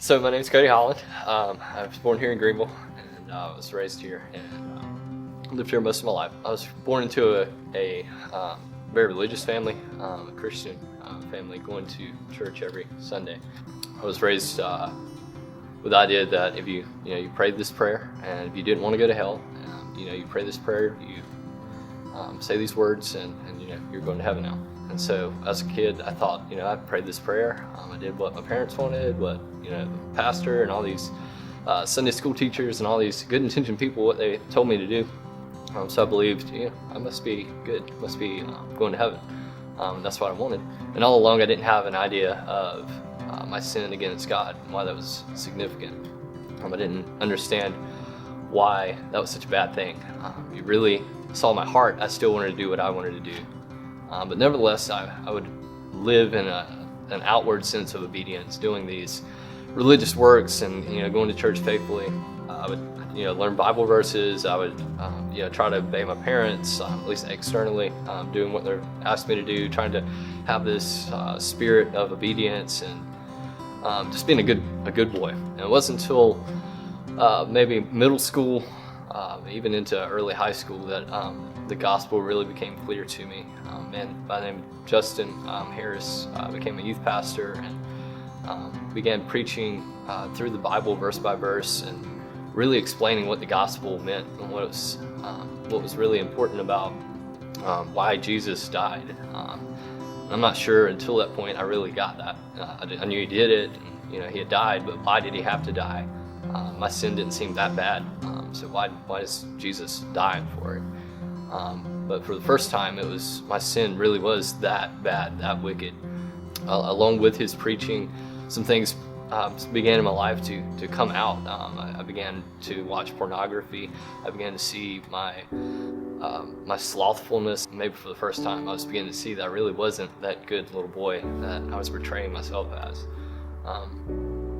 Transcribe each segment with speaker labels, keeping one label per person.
Speaker 1: So my name's Cody Holland. I was born here in Greenville, and I was raised here, and lived here most of my life. I was born into a very religious family, a Christian family, going to church every Sunday. I was raised with the idea that if you prayed this prayer, and if you didn't want to go to hell, you pray this prayer, you say these words, and you're going to heaven now. And so as a kid, I thought, I prayed this prayer. I did what my parents wanted, what the pastor and all these Sunday school teachers and all these good intentioned people, what they told me to do. So I believed, I must be good, must be going to heaven. That's what I wanted. And all along, I didn't have an idea of my sin against God and why that was significant. I didn't understand why that was such a bad thing. You really saw my heart. I still wanted to do what I wanted to do. But nevertheless, I would live in an outward sense of obedience, doing these religious works and going to church faithfully. I would learn Bible verses. I would try to obey my parents, at least externally, doing what they asked me to do, trying to have this spirit of obedience and just being a good boy. And it wasn't until maybe middle school, even into early high school, that the gospel really became clear to me. Man by the name of Justin Harris became a youth pastor and began preaching through the Bible verse by verse and really explaining what the gospel meant and what was really important about why Jesus died. I'm not sure until that point I really got that. I knew he did it, and, he had died, but why did he have to die? My sin didn't seem that bad, so why is Jesus dying for it? But for the first time, my sin really was that bad, that wicked. Along with his preaching, some things began in my life to come out. I began to watch pornography. I began to see my slothfulness. Maybe for the first time, I was beginning to see that I really wasn't that good little boy that I was portraying myself as.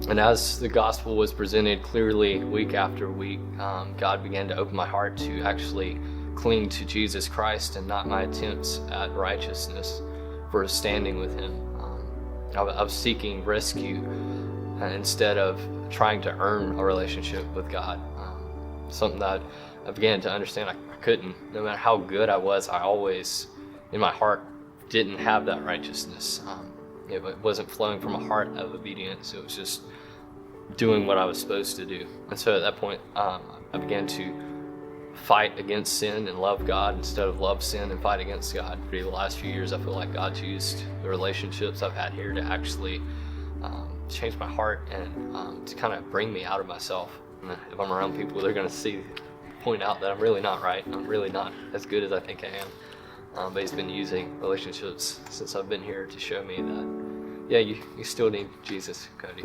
Speaker 1: And as the gospel was presented clearly week after week, God began to open my heart to actually cling to Jesus Christ and not my attempts at righteousness for standing with him. I was seeking rescue instead of trying to earn a relationship with God. Something that I began to understand I couldn't. No matter how good I was, I always, in my heart, didn't have that righteousness. It wasn't flowing from a heart of obedience. It was just doing what I was supposed to do. And so at that point, I began to fight against sin and love God instead of love sin and fight against God. For the last few years, I feel like God's used the relationships I've had here to actually change my heart and to kind of bring me out of myself. And if I'm around people, they're going to point out that I'm really not right. I'm really not as good as I think I am. But he's been using relationships since I've been here to show me that, you still need Jesus, Cody.